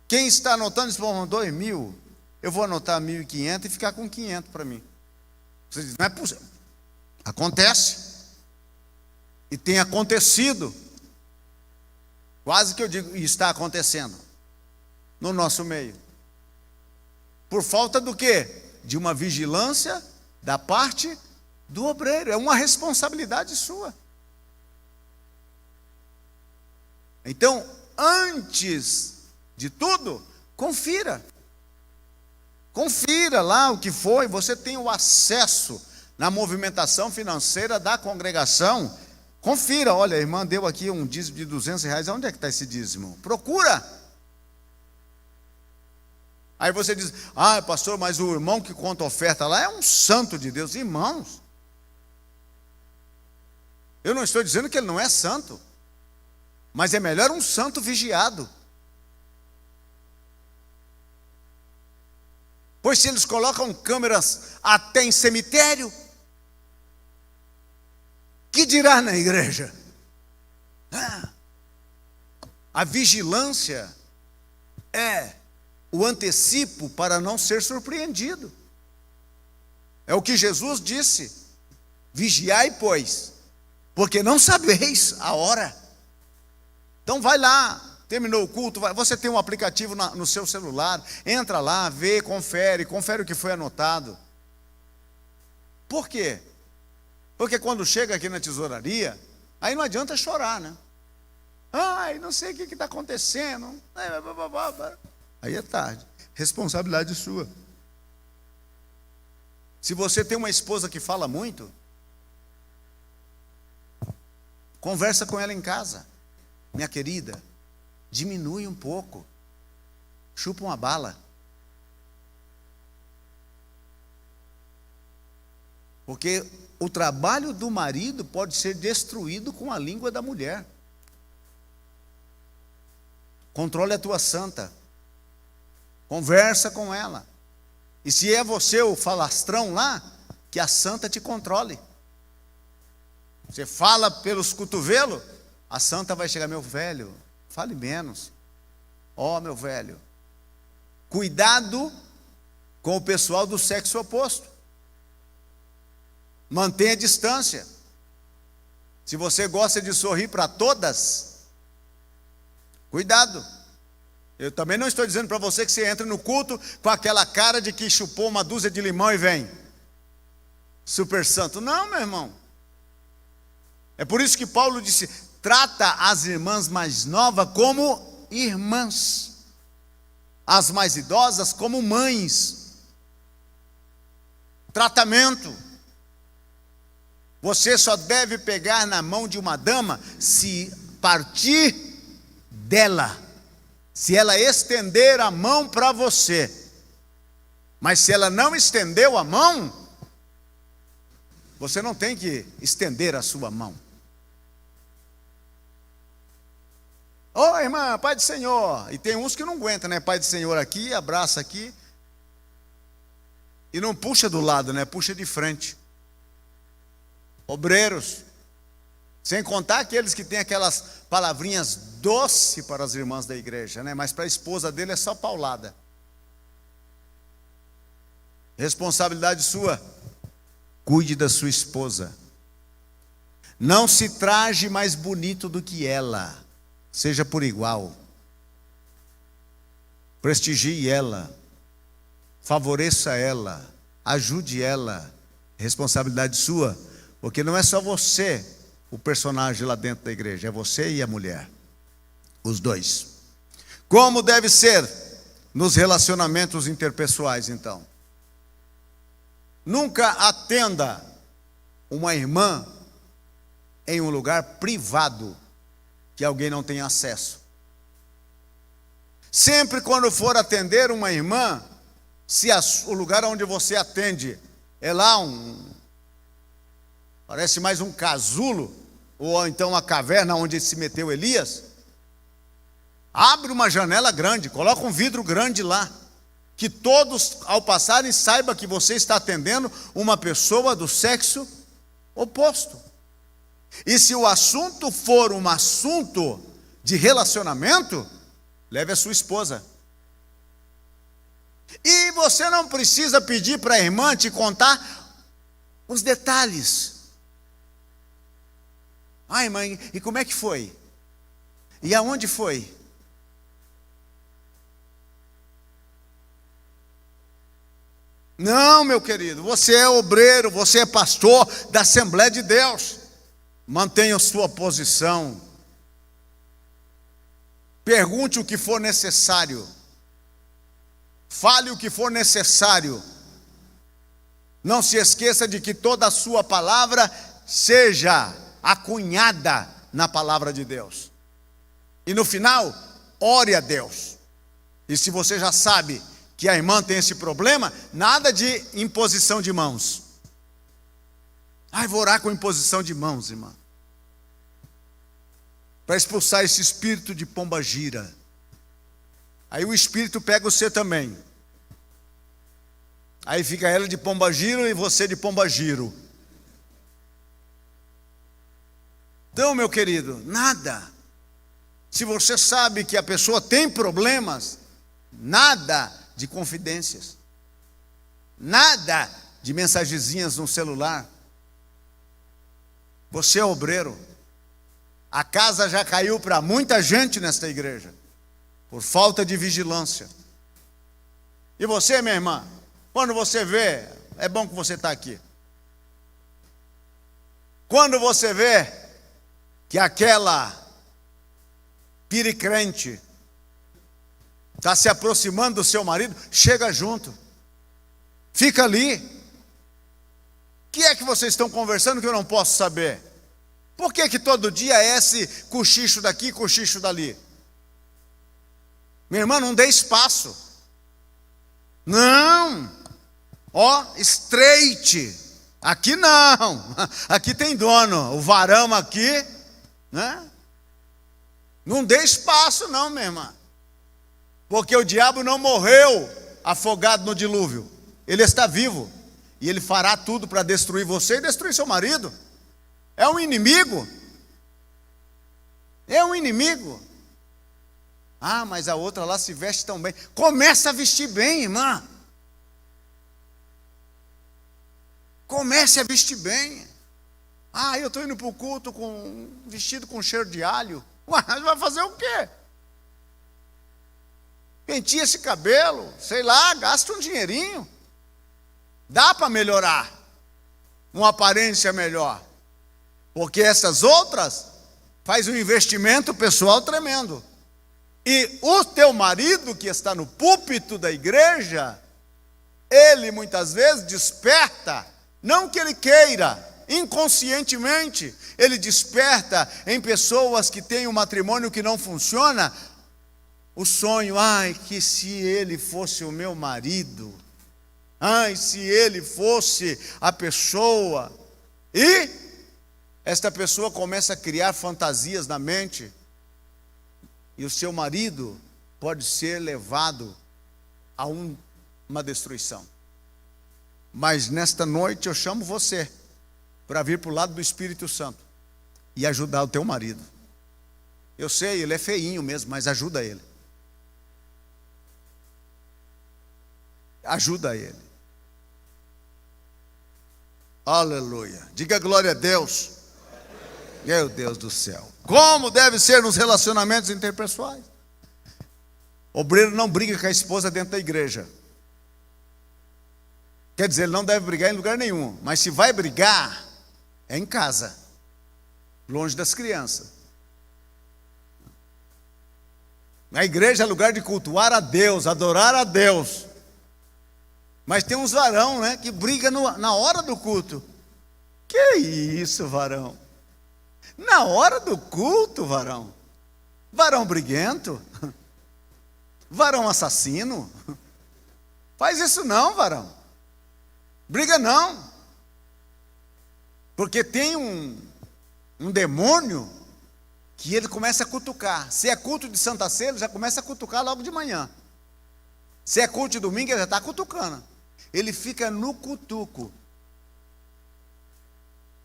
Quem está anotando diz: 2.000, eu vou anotar 1.500 e ficar com 500 para mim. Você diz: não é possível. Acontece. E tem acontecido. Quase que eu digo: e está acontecendo no nosso meio. Por falta do quê? De uma vigilância da parte do obreiro. É uma responsabilidade sua. Então, antes de tudo, confira. Confira lá o que foi. Você tem o acesso na movimentação financeira da congregação. Confira: olha, a irmã deu aqui um dízimo de R$200. Onde é que está esse dízimo? Procura. Aí você diz: ah, pastor, mas o irmão que conta a oferta lá é um santo de Deus. Irmãos, eu não estou dizendo que ele não é santo, mas é melhor um santo vigiado. Pois se eles colocam câmeras até em cemitério, que dirá na igreja? A vigilância é o antecipo para não ser surpreendido. É o que Jesus disse: vigiai, pois, porque não sabeis a hora. Então vai lá, terminou o culto, você tem um aplicativo no seu celular, entra lá, vê, confere o que foi anotado. Por quê? Porque quando chega aqui na tesouraria, aí não adianta chorar, né? Ai, não sei o que está acontecendo. Aí é tarde. Responsabilidade sua. Se você tem uma esposa que fala muito, conversa com ela em casa. Minha querida, diminui um pouco. Chupa uma bala. Porque o trabalho do marido pode ser destruído com a língua da mulher. Controle a tua santa. Conversa com ela. E se é você o falastrão lá, que a santa te controle. Você fala pelos cotovelos, a santa vai chegar: meu velho, fale menos. Ó, meu velho, cuidado com o pessoal do sexo oposto. Mantenha a distância. Se você gosta de sorrir para todas, cuidado. Eu também não estou dizendo para você que você entra no culto com aquela cara de que chupou uma dúzia de limão e vem super santo. Não, meu irmão. É por isso que Paulo disse: trata as irmãs mais novas como irmãs, as mais idosas como mães. Tratamento. Você só deve pegar na mão de uma dama se partir dela. Se ela estender a mão para você. Mas se ela não estendeu a mão, você não tem que estender a sua mão. Ô, irmã, Pai do Senhor. E tem uns que não aguentam, né? Pai do Senhor aqui, abraça aqui. E não puxa do lado, né? Puxa de frente. Obreiros. Sem contar aqueles que têm aquelas palavrinhas doces para as irmãs da igreja, né? Mas para a esposa dele é só paulada. Responsabilidade sua. Cuide da sua esposa. Não se traje mais bonito do que ela. Seja por igual. Prestigie ela. Favoreça ela. Ajude ela. Responsabilidade sua. Porque não é só você o personagem lá dentro da igreja, é você e a mulher, os dois. Como deve ser nos relacionamentos interpessoais, então? Nunca atenda uma irmã em um lugar privado que alguém não tem acesso. Sempre quando for atender uma irmã, se o lugar onde você atende é lá parece mais um casulo, ou então uma caverna onde se meteu Elias, abre uma janela grande, coloca um vidro grande lá, que todos ao passarem saibam que você está atendendo uma pessoa do sexo oposto. E se o assunto for um assunto de relacionamento, leve a sua esposa. E você não precisa pedir para a irmã te contar os detalhes. Ai, mãe, e como é que foi? E aonde foi? Não, meu querido, você é obreiro, você é pastor da Assembleia de Deus. Mantenha a sua posição. Pergunte o que for necessário. Fale o que for necessário. Não se esqueça de que toda a sua palavra seja acunhada na palavra de Deus. E no final, ore a Deus. E se você já sabe que a irmã tem esse problema, nada de imposição de mãos. Ai, vou orar com imposição de mãos, irmã, para expulsar esse espírito de pombagira. Aí o espírito pega você também. Aí fica ela de pombagiro e você de pombagiro. Então, meu querido, nada. Se você sabe que a pessoa tem problemas, nada de confidências, nada de mensagenzinhas no celular. Você é obreiro. A casa já caiu para muita gente nesta igreja, por falta de vigilância. E você, minha irmã, quando você vê, é bom que você está aqui. Quando você vê que aquela piricrente está se aproximando do seu marido, chega junto. Fica ali. O que é que vocês estão conversando que eu não posso saber? Por que todo dia é esse cochicho daqui, cochicho dali? Minha irmã, não dê espaço. Não. Estreite. Aqui não. Aqui tem dono. O varão aqui, né? Não dê espaço não, minha irmã. Porque o diabo não morreu afogado no dilúvio. Ele está vivo. E ele fará tudo para destruir você e destruir seu marido. É um inimigo. É um inimigo. Ah, mas a outra lá se veste tão bem. Começa a vestir bem, irmã. Comece a vestir bem. Ah, eu estou indo para o culto vestido com cheiro de alho. Ué, vai fazer o quê? Penteia esse cabelo, sei lá, gasta um dinheirinho. Dá para melhorar. Uma aparência melhor. Porque essas outras faz um investimento pessoal tremendo. E o teu marido que está no púlpito da igreja, ele muitas vezes desperta, não que ele queira, inconscientemente, ele desperta em pessoas que têm um matrimônio que não funciona, o sonho, ai, que se ele fosse o meu marido, ai, se ele fosse a pessoa, e esta pessoa começa a criar fantasias na mente, e o seu marido pode ser levado a uma destruição. Mas nesta noite eu chamo você para vir para o lado do Espírito Santo e ajudar o teu marido. Eu sei, ele é feinho mesmo, mas ajuda ele. Ajuda ele. Aleluia. Diga glória a Deus. Meu Deus do céu. Como deve ser nos relacionamentos interpessoais? O obreiro não briga com a esposa dentro da igreja. Quer dizer, ele não deve brigar em lugar nenhum. Mas se vai brigar, é em casa, longe das crianças. A igreja é lugar de cultuar a Deus, adorar a Deus. Mas tem uns varão, né, que briga na hora do culto. Que isso, varão? Na hora do culto, varão? Varão briguento? Varão assassino? Faz isso não, varão. Briga não. Porque tem um demônio que ele começa a cutucar. Se é culto de Santa Ceia, ele já começa a cutucar logo de manhã. Se é culto de domingo, ele já está cutucando. Ele fica no cutuco.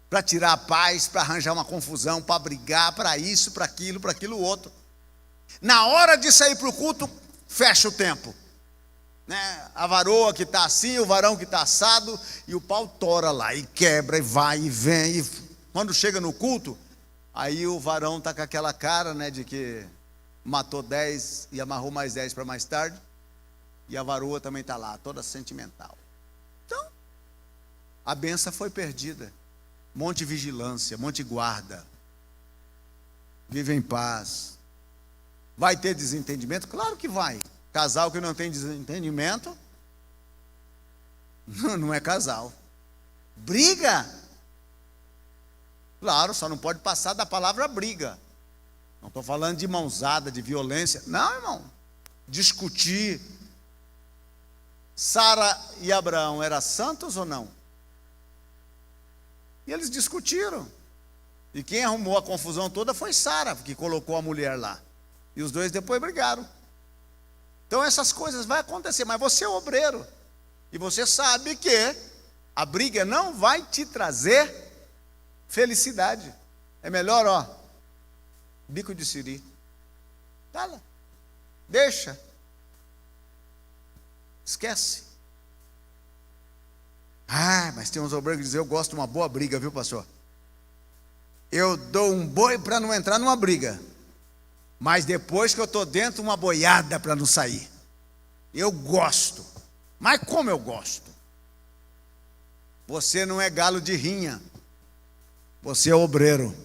Para tirar a paz, para arranjar uma confusão, para brigar, para isso, para aquilo outro. Na hora de sair para o culto, fecha o tempo. Né? A varoa que está assim, o varão que está assado, e o pau tora lá, e quebra, e vai, e vem. E quando chega no culto, aí o varão está com aquela cara, né, de que matou 10 e amarrou mais 10 para mais tarde. E a varoa também está lá, toda sentimental. Então, a benção foi perdida. Monte vigilância, monte guarda. Vive em paz. Vai ter desentendimento? Claro que vai. Casal que não tem desentendimento, não é casal. Briga. Claro, só não pode passar da palavra briga. Não estou falando de mãozada, de violência. Não, irmão. Discutir. Sara e Abraão eram santos ou não? E eles discutiram. E quem arrumou a confusão toda foi Sara, que colocou a mulher lá. E os dois depois brigaram. Então essas coisas vão acontecer, mas você é obreiro. E você sabe que a briga não vai te trazer felicidade. É melhor, bico de siri. Cala. Deixa. Esquece. Mas tem uns obreiros que dizem: eu gosto de uma boa briga, viu, pastor? Eu dou um boi para não entrar numa briga, mas depois que eu estou dentro, uma boiada para não sair. Eu gosto. Mas como eu gosto? Você não é galo de rinha. Você é obreiro.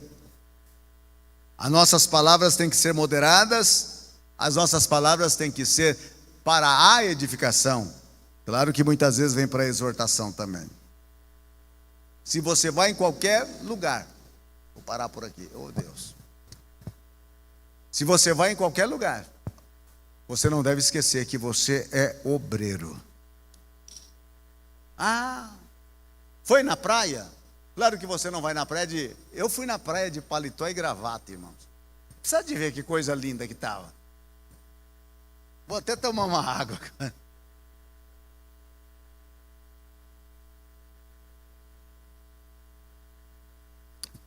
As nossas palavras têm que ser moderadas. As nossas palavras têm que ser para a edificação. Claro que muitas vezes vem para a exortação também. Se você vai em qualquer lugar, vou parar por aqui, oh Deus. Se você vai em qualquer lugar, você não deve esquecer que você é obreiro. Foi na praia? Claro que você não vai na praia de... Eu fui na praia de paletó e gravata, irmãos. Precisa de ver que coisa linda que estava. Vou até tomar uma água.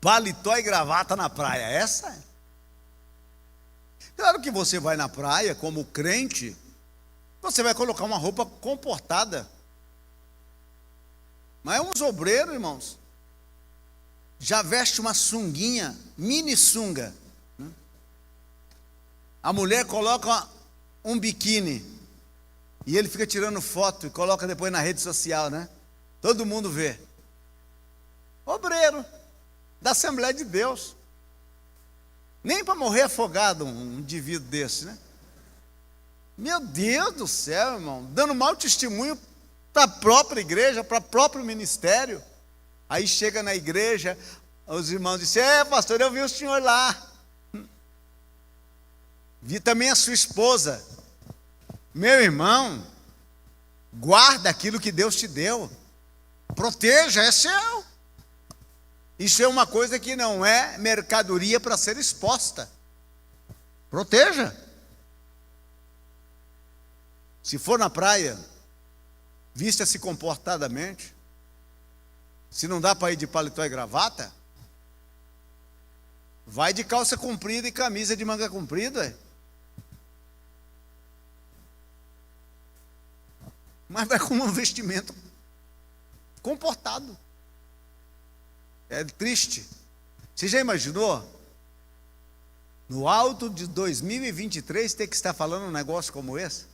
Paletó e gravata na praia, essa é. Claro que você vai na praia como crente, você vai colocar uma roupa comportada. Mas uns obreiros, irmãos, já veste uma sunguinha, mini sunga. A mulher coloca um biquíni e ele fica tirando foto e coloca depois na rede social, né? Todo mundo vê. Obreiro da Assembleia de Deus. Nem para morrer afogado um indivíduo desse, né? Meu Deus do céu, irmão, dando mau testemunho para a própria igreja, para o próprio ministério. Aí chega na igreja, os irmãos dizem: pastor, eu vi o senhor lá. Vi também a sua esposa. Meu irmão, guarda aquilo que Deus te deu. Proteja, é seu. Isso é uma coisa que não é mercadoria para ser exposta. Proteja. Se for na praia, vista-se comportadamente. Se não dá para ir de paletó e gravata, vai de calça comprida e camisa de manga comprida. Mas vai com um vestimento comportado. É triste. Você já imaginou? No alto de 2023 ter que estar falando um negócio como esse?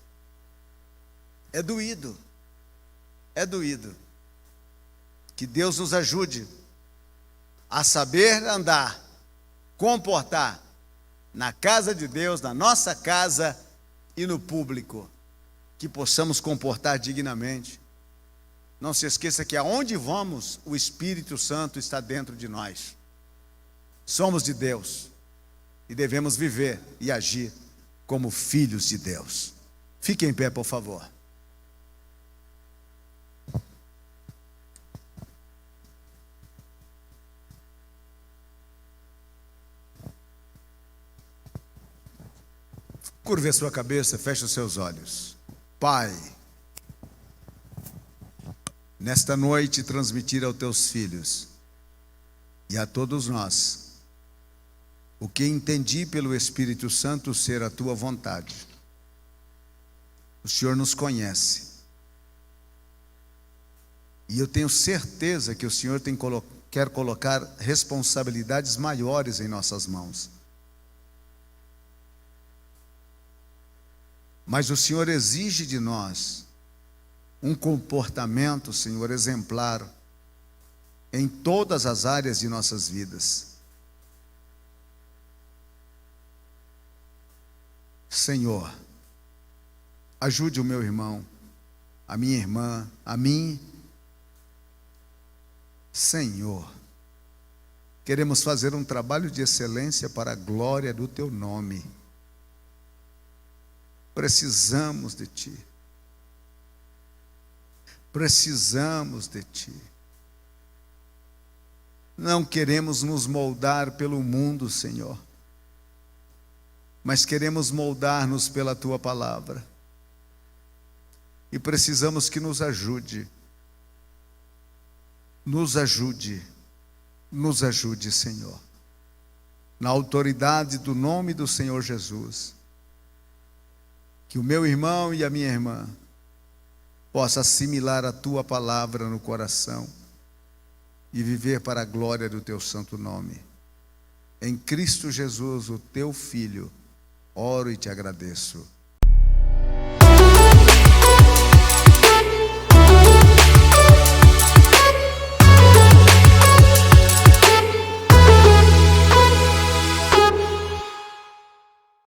É doído. É doído. Que Deus nos ajude a saber andar, comportar na casa de Deus, na nossa casa e no público. Que possamos comportar dignamente. Não se esqueça que aonde vamos, o Espírito Santo está dentro de nós. Somos de Deus e devemos viver e agir como filhos de Deus. Fique em pé, por favor. Curve a sua cabeça, feche os seus olhos. Pai, nesta noite transmitir aos teus filhos e a todos nós o que entendi pelo Espírito Santo ser a tua vontade. O Senhor nos conhece e eu tenho certeza que o Senhor quer colocar responsabilidades maiores em nossas mãos. Mas o Senhor exige de nós um comportamento, Senhor, exemplar em todas as áreas de nossas vidas. Senhor, ajude o meu irmão, a minha irmã, a mim. Senhor, queremos fazer um trabalho de excelência para a glória do teu nome. Precisamos de Ti. Precisamos de Ti. Não queremos nos moldar pelo mundo, Senhor, mas queremos moldar-nos pela Tua palavra. E precisamos que nos ajude. Nos ajude. Nos ajude, Senhor. Na autoridade do nome do Senhor Jesus. que o meu irmão e a minha irmã possa assimilar a tua palavra no coração e viver para a glória do teu santo nome. Em Cristo Jesus, o teu Filho, oro e te agradeço.